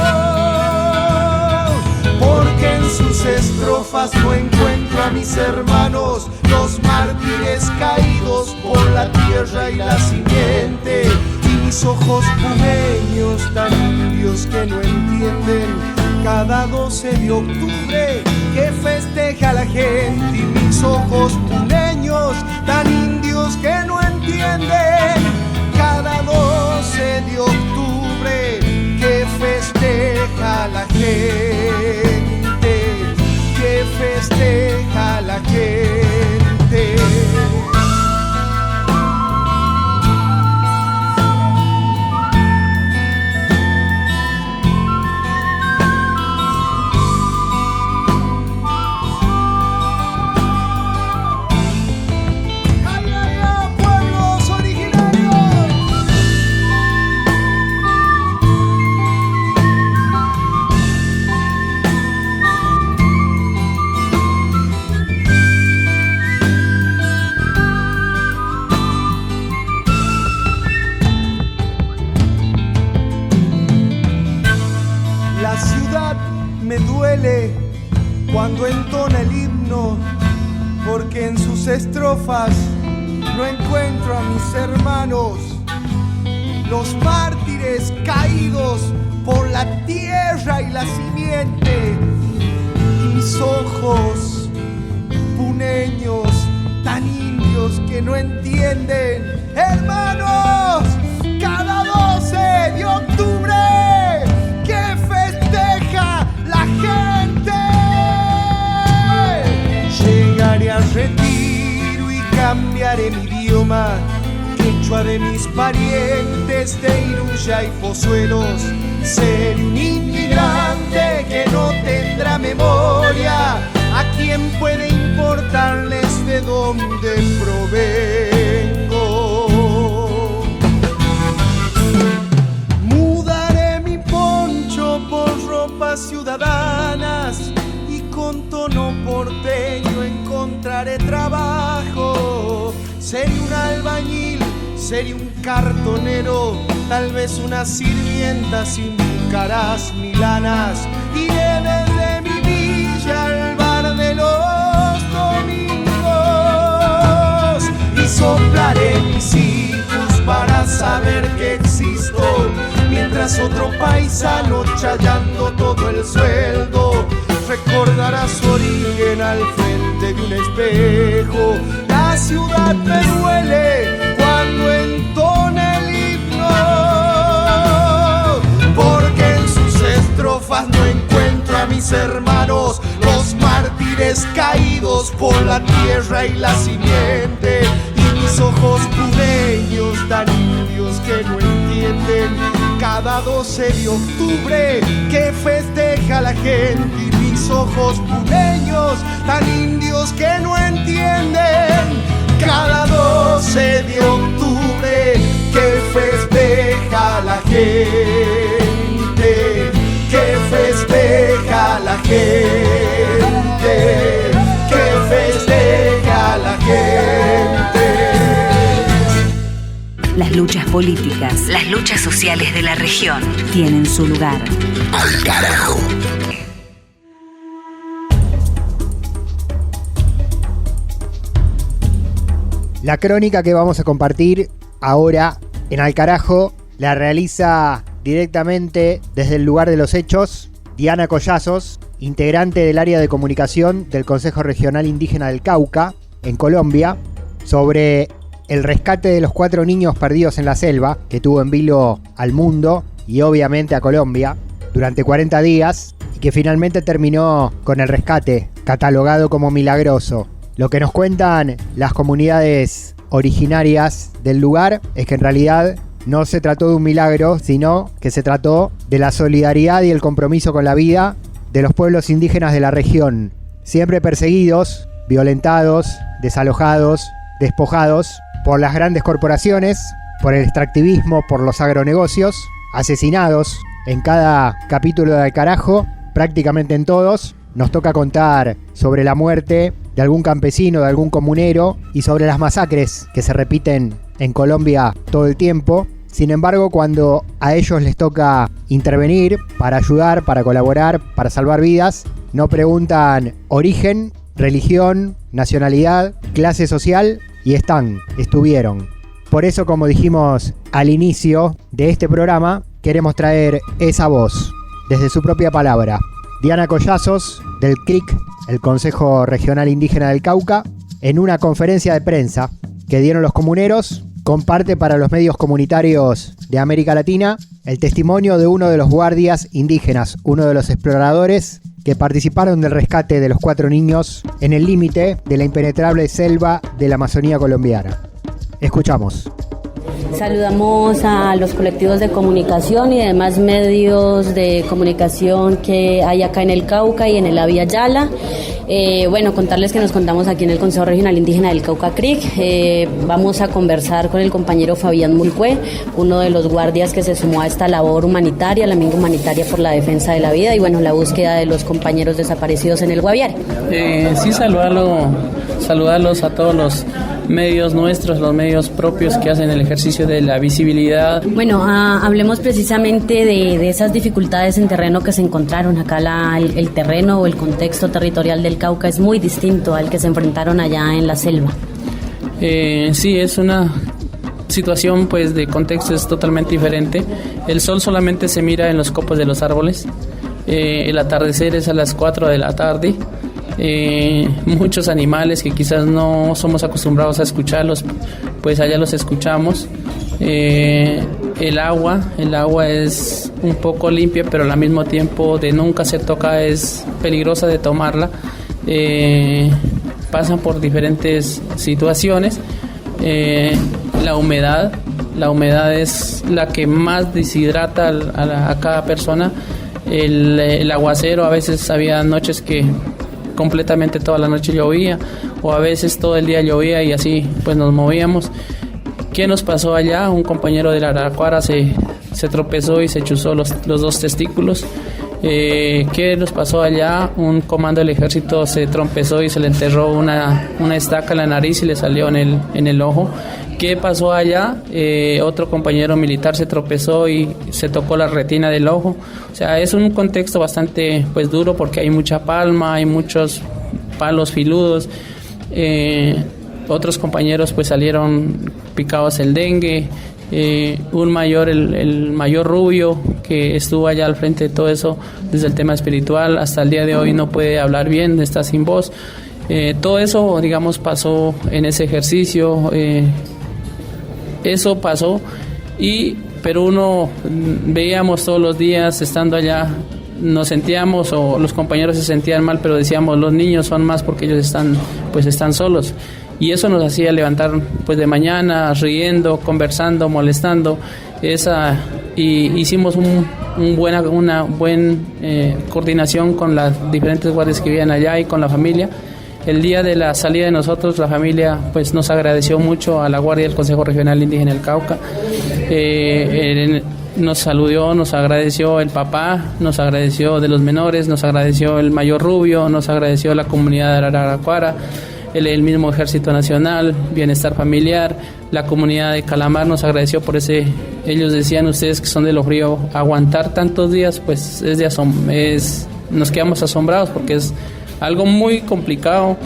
porque en sus estrofas no encuentro a mis hermanos, los mártires caídos por la tierra y la simiente. Y mis ojos pumeños tan indios que no entienden cada 12 de octubre que festeja la gente. Y mis ojos puneños tan indios que no entienden cada 12 de octubre que festeja la gente, que festeja la gente. ciudad me duele cuando entona el himno, porque en sus estrofas no encuentro a mis hermanos, los mártires caídos por la tierra y la simiente, y mis ojos puneños tan indios que no entienden. Hermanos, cada 12 de octubre que festeja la gente, llegaré al retiro y cambiaré mi idioma, quechua de mis parientes de Iruya y Pozuelos. Seré un inmigrante que no tendrá memoria, ¿a quién puede importarles de dónde provengo? Mudaré mi poncho por ropas ciudadanas y con tono porteño encontraré trabajo. Seré un albañil, seré un cartonero, tal vez una sirvienta sin bucaras ni lanas. Iré desde mi villa al bar de los domingos y soplaré mis hijos para saber que existo, mientras otro paisano chayando todo el sueldo recordará su origen al frente de un espejo. La ciudad me duele cuando entona el himno, porque en sus estrofas no encuentro a mis hermanos, los mártires caídos por la tierra y la simiente, y mis ojos puneños tan indios que no entienden. Cada 12 de octubre que festeja la gente, y mis ojos puneños tan indios que no entienden. Cada 12 de octubre que festeja la gente, que festeja la gente, que festeja la gente. Las luchas políticas, las luchas sociales de la región tienen su lugar. Al carajo. La crónica que vamos a compartir ahora en Al Carajo la realiza directamente desde el lugar de los hechos Diana Collazos, integrante del área de comunicación del Consejo Regional Indígena del Cauca, en Colombia, sobre el rescate de los 4 niños perdidos en la selva que tuvo en vilo al mundo y obviamente a Colombia durante 40 días y que finalmente terminó con el rescate, catalogado como milagroso. Lo que nos cuentan las comunidades originarias del lugar es que en realidad no se trató de un milagro, sino que se trató de la solidaridad y el compromiso con la vida de los pueblos indígenas de la región, siempre perseguidos, violentados, desalojados, despojados por las grandes corporaciones, por el extractivismo, por los agronegocios, asesinados. En cada capítulo de Al Carajo, prácticamente en todos, nos toca contar sobre la muerte de algún campesino, de algún comunero y sobre las masacres que se repiten en Colombia todo el tiempo. Sin embargo, cuando a ellos les toca intervenir para ayudar, para colaborar, para salvar vidas, no preguntan origen, religión, nacionalidad, clase social y estuvieron. Por eso, como dijimos al inicio de este programa, queremos traer esa voz desde su propia palabra. Diana Collazos, del CRIC, el Consejo Regional Indígena del Cauca, en una conferencia de prensa que dieron los comuneros, comparte para los medios comunitarios de América Latina el testimonio de uno de los guardias indígenas, uno de los exploradores que participaron del rescate de los 4 niños en el límite de la impenetrable selva de la Amazonía colombiana. Escuchamos. Saludamos a los colectivos de comunicación y demás medios de comunicación que hay acá en el Cauca y en el Abya Yala. Contarles que nos contamos aquí en el Consejo Regional Indígena del Cauca CRIC. Vamos a conversar con el compañero Fabián Mulcue, uno de los guardias que se sumó a esta labor humanitaria, la minga humanitaria por la defensa de la vida y la búsqueda de los compañeros desaparecidos en el Guaviare. Sí, saludarlos a todos los medios nuestros, los medios propios que hacen el ejercicio de la visibilidad. Bueno, hablemos precisamente de esas dificultades en terreno que se encontraron. Acá el terreno o el contexto territorial del Cauca es muy distinto al que se enfrentaron allá en la selva. Sí, es una situación pues de contexto es totalmente diferente. El sol solamente se mira en los copos de los árboles. El atardecer es a las 4 de la tarde. Muchos animales que quizás no somos acostumbrados a escucharlos, pues allá los escuchamos. El agua es un poco limpia, pero al mismo tiempo de nunca ser tocada es peligrosa de tomarla. Pasan por diferentes situaciones. La humedad es la que más deshidrata a cada persona. El aguacero, a veces había noches que completamente toda la noche llovía, o a veces todo el día llovía y así pues nos movíamos. ¿Qué nos pasó allá? Un compañero de la Araraquara se tropezó y se chuzó los 2 testículos. ¿Qué nos pasó allá? Un comando del ejército se tropezó y se le enterró una estaca en la nariz y le salió en el ojo. ¿Qué pasó allá? Otro compañero militar se tropezó y se tocó la retina del ojo. O sea, es un contexto bastante pues duro porque hay mucha palma, hay muchos palos filudos. Otros compañeros pues salieron picados el dengue. Un mayor, el mayor Rubio, que estuvo allá al frente de todo eso desde el tema espiritual, hasta el día de hoy no puede hablar bien, está sin voz. Todo eso, digamos, pasó en ese ejercicio. Eso pasó, pero uno veíamos todos los días estando allá, nos sentíamos, o los compañeros se sentían mal, pero decíamos, los niños son más porque ellos están solos. Y eso nos hacía levantar pues de mañana, riendo, conversando, molestando. Hicimos una buena coordinación con las diferentes guardias que vivían allá y con la familia. El día de la salida de nosotros, la familia pues nos agradeció mucho a la Guardia del Consejo Regional Indígena del Cauca. Nos saludó, nos agradeció el papá, nos agradeció de los menores, nos agradeció el mayor Rubio, nos agradeció la comunidad de Araraquara, el mismo Ejército Nacional, Bienestar Familiar, la comunidad de Calamar nos agradeció por ese. Ellos decían, ustedes que son de Los Ríos, aguantar tantos días pues nos quedamos asombrados porque es algo muy complicado.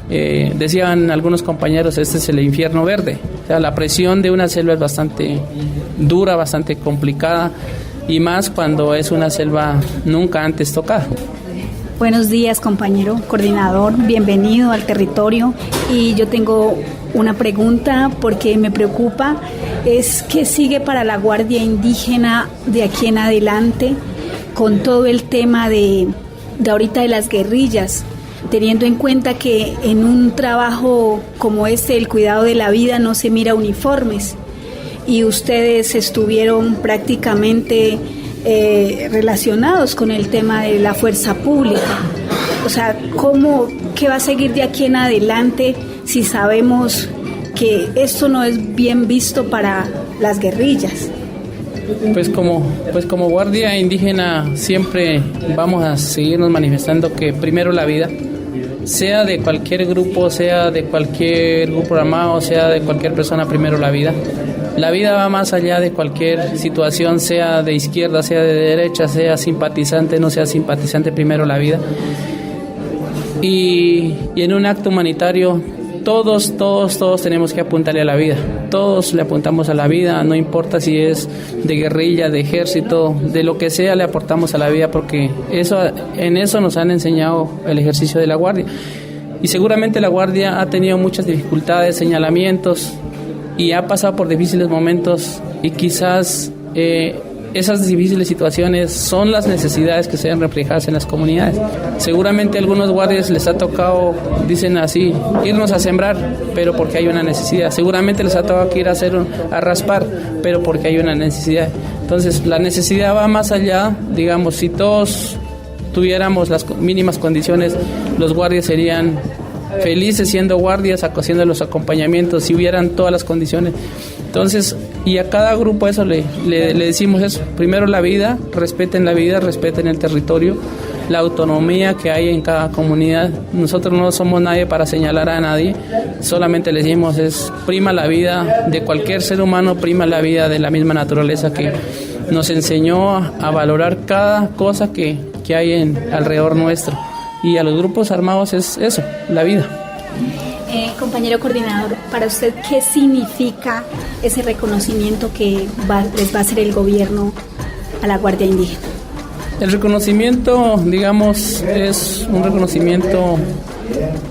Decían algunos compañeros, este es el infierno verde. O sea, la presión de una selva es bastante dura, bastante complicada, y más cuando es una selva nunca antes tocada. Buenos días, compañero coordinador, bienvenido al territorio. Y yo tengo una pregunta porque me preocupa, es qué sigue para la Guardia Indígena de aquí en adelante con todo el tema de ahorita de las guerrillas, teniendo en cuenta que en un trabajo como este, el cuidado de la vida, no se mira uniformes, y ustedes estuvieron prácticamente relacionados con el tema de la fuerza pública. O sea, ¿qué va a seguir de aquí en adelante si sabemos que esto no es bien visto para las guerrillas? Pues como Guardia Indígena siempre vamos a seguirnos manifestando que primero la vida, sea de cualquier grupo, sea de cualquier grupo armado, sea de cualquier persona, primero la vida. La vida va más allá de cualquier situación, sea de izquierda, sea de derecha, sea simpatizante, no sea simpatizante, primero la vida. Y en un acto humanitario todos tenemos que apuntarle a la vida. Todos le apuntamos a la vida, no importa si es de guerrilla, de ejército, de lo que sea, le aportamos a la vida, porque en eso nos han enseñado el ejercicio de la Guardia. Y seguramente la Guardia ha tenido muchas dificultades, señalamientos, y ha pasado por difíciles momentos, y quizás esas difíciles situaciones son las necesidades que se deben reflejarse en las comunidades. Seguramente a algunos guardias les ha tocado, dicen así, irnos a sembrar, pero porque hay una necesidad. Seguramente les ha tocado que ir a raspar, pero porque hay una necesidad. Entonces la necesidad va más allá. Digamos, si todos tuviéramos las mínimas condiciones, los guardias serían felices siendo guardias, haciendo los acompañamientos, si hubieran todas las condiciones. Entonces, y a cada grupo eso le decimos eso: primero la vida, respeten el territorio, la autonomía que hay en cada comunidad. Nosotros no somos nadie para señalar a nadie, solamente le decimos es prima la vida de cualquier ser humano, prima la vida de la misma naturaleza que nos enseñó a valorar cada cosa que hay alrededor nuestro. Y a los grupos armados es eso, la vida. Compañero coordinador, para usted, ¿qué significa ese reconocimiento que les va a hacer el gobierno a la Guardia Indígena? El reconocimiento, digamos, es un reconocimiento,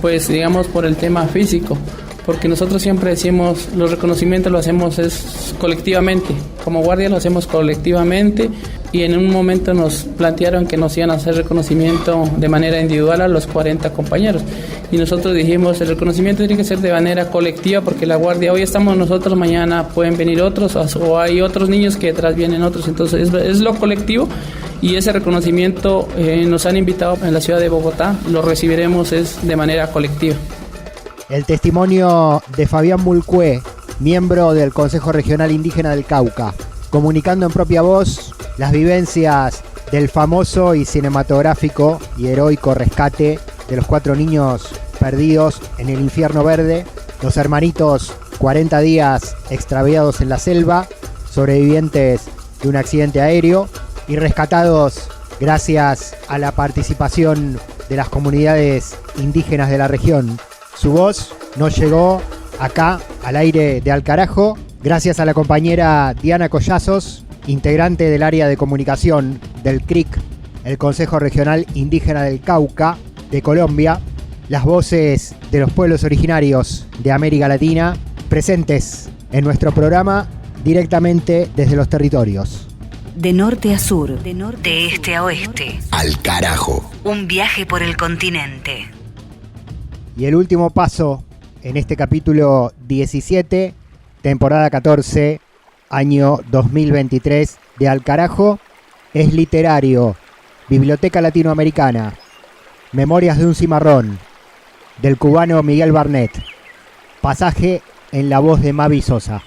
pues, digamos, por el tema físico, porque nosotros siempre decimos, los reconocimientos lo hacemos colectivamente, como guardia lo hacemos colectivamente, y en un momento nos plantearon que nos iban a hacer reconocimiento de manera individual a los 40 compañeros, y nosotros dijimos, el reconocimiento tiene que ser de manera colectiva, porque la guardia, hoy estamos nosotros, mañana pueden venir otros, o hay otros niños que detrás vienen otros, entonces es lo colectivo. Y ese reconocimiento nos han invitado en la ciudad de Bogotá, lo recibiremos es de manera colectiva. El testimonio de Fabián Mulcué, miembro del Consejo Regional Indígena del Cauca, comunicando en propia voz las vivencias del famoso y cinematográfico y heroico rescate de los 4 niños perdidos en el infierno verde, los hermanitos 40 días extraviados en la selva, sobrevivientes de un accidente aéreo, y rescatados gracias a la participación de las comunidades indígenas de la región. Su voz nos llegó acá al aire de Alcarajo gracias a la compañera Diana Collazos, integrante del área de comunicación del CRIC, el Consejo Regional Indígena del Cauca de Colombia, las voces de los pueblos originarios de América Latina presentes en nuestro programa directamente desde los territorios. De norte a sur, de este a oeste. Al carajo. Un viaje por el continente. Y el último paso en este capítulo 17, temporada 14, año 2023 de Al Carajo, es literario. Biblioteca Latinoamericana. Memorias de un cimarrón, del cubano Miguel Barnett. Pasaje en la voz de Mavi Sosa.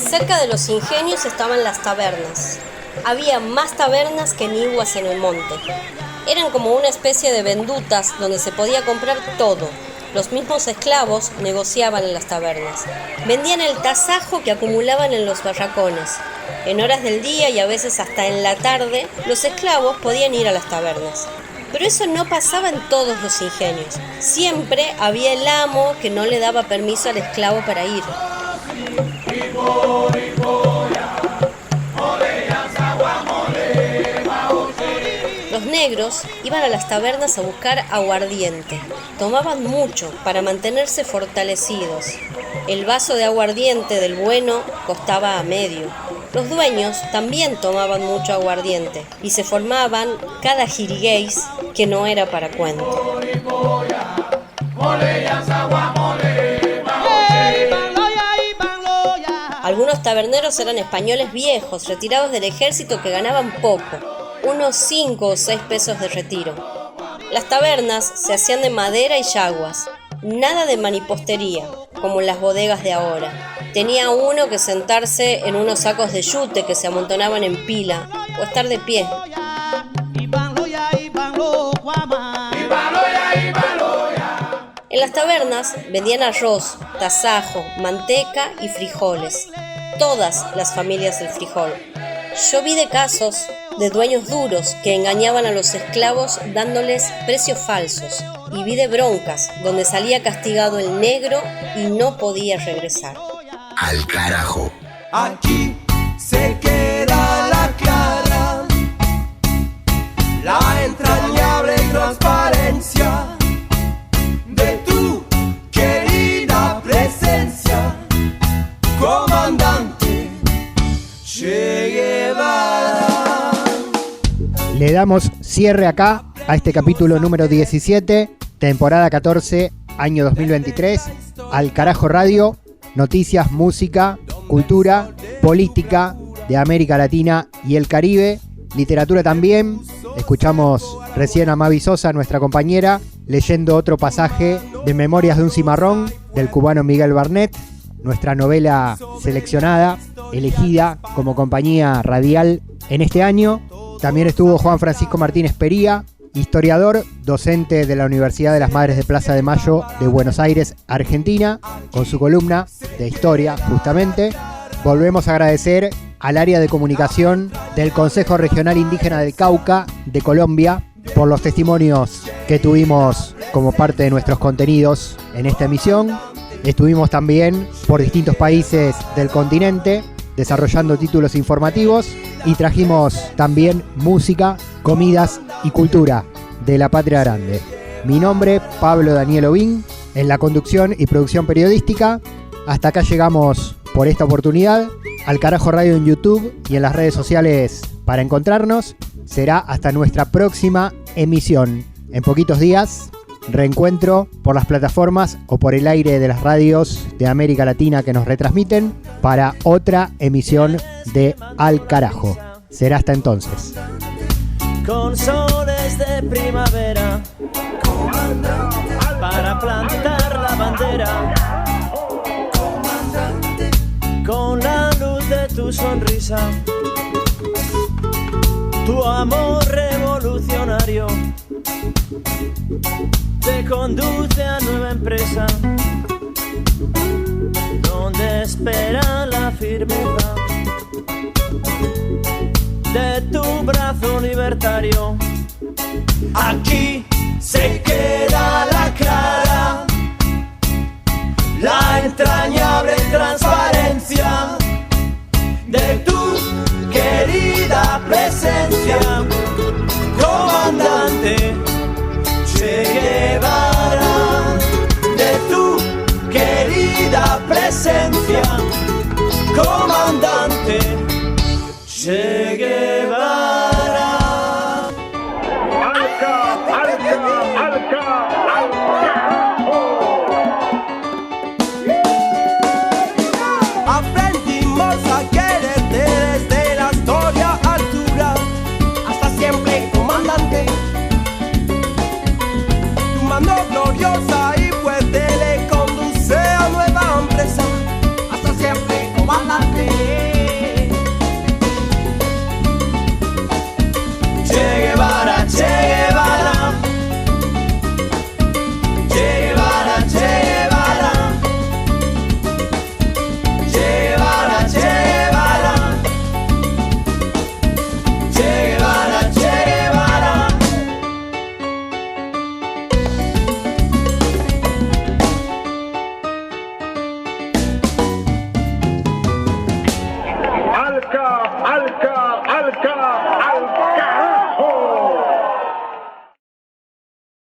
Cerca de los ingenios estaban las tabernas. Había más tabernas que niguas en el monte. Eran como una especie de vendutas donde se podía comprar todo. Los mismos esclavos negociaban en las tabernas. Vendían el tasajo que acumulaban en los barracones. En horas del día y a veces hasta en la tarde, los esclavos podían ir a las tabernas. Pero eso no pasaba en todos los ingenios. Siempre había el amo que no le daba permiso al esclavo para ir. Los negros iban a las tabernas a buscar aguardiente. Tomaban mucho para mantenerse fortalecidos. El vaso de aguardiente del bueno costaba a medio. Los dueños también tomaban mucho aguardiente y se formaban cada jirigueis que no era para cuento. Algunos taberneros eran españoles viejos, retirados del ejército que ganaban poco, unos 5 o 6 pesos de retiro. Las tabernas se hacían de madera y yaguas, nada de manipostería, como en las bodegas de ahora. Tenía uno que sentarse en unos sacos de yute que se amontonaban en pila, o estar de pie. En las tabernas vendían arroz, tasajo, manteca y frijoles. Todas las familias del frijol. Yo vi de casos de dueños duros que engañaban a los esclavos dándoles precios falsos. Y vi de broncas donde salía castigado el negro y no podía regresar. Al carajo. Aquí se queda la clara, la entrañable transparencia de tu querida presencia, comandante Che Guevara. Le damos cierre acá a este capítulo número 17, temporada 14, año 2023, Al Carajo Radio, noticias, música, cultura, política de América Latina y el Caribe, literatura también. Escuchamos recién a Mavi Sosa, nuestra compañera, leyendo otro pasaje de Memorias de un cimarrón, del cubano Miguel Barnett, nuestra novela seleccionada, elegida como compañía radial en este año. También estuvo Juan Francisco Martínez Pería, historiador, docente de la Universidad de las Madres de Plaza de Mayo de Buenos Aires, Argentina, con su columna de historia, justamente. Volvemos a agradecer al área de comunicación del Consejo Regional Indígena del Cauca de Colombia por los testimonios que tuvimos como parte de nuestros contenidos en esta emisión. Estuvimos también por distintos países del continente desarrollando títulos informativos y trajimos también música, comidas y cultura de la Patria Grande. Mi nombre, Pablo Daniel Ovín, en la conducción y producción periodística. Hasta acá llegamos por esta oportunidad. Al Carajo Radio en YouTube y en las redes sociales para encontrarnos. Será hasta nuestra próxima emisión. En poquitos días, reencuentro por las plataformas o por el aire de las radios de América Latina que nos retransmiten para otra emisión de Al Carajo. Será hasta entonces. Con soles de primavera para plantar la bandera, con la luz de tu sonrisa, tu amor revolucionario te conduce a nueva empresa, donde espera la firmeza de tu brazo libertario. Aquí se queda la clara, la entrañable transparencia de tu querida presencia, comandante Che Guevara, de tu querida presencia, comandante Che Guevara. Aprendimos a quererte desde la historia altura hasta siempre, comandante. Tu mano gloriosa y fuerte le conduce a nueva empresa, hasta siempre, comandante. Che Guevara, Che Guevara, Che Guevara, Che Guevara, Che Guevara, Che Guevara, Che Guevara, Che Guevara. Alca, Alca.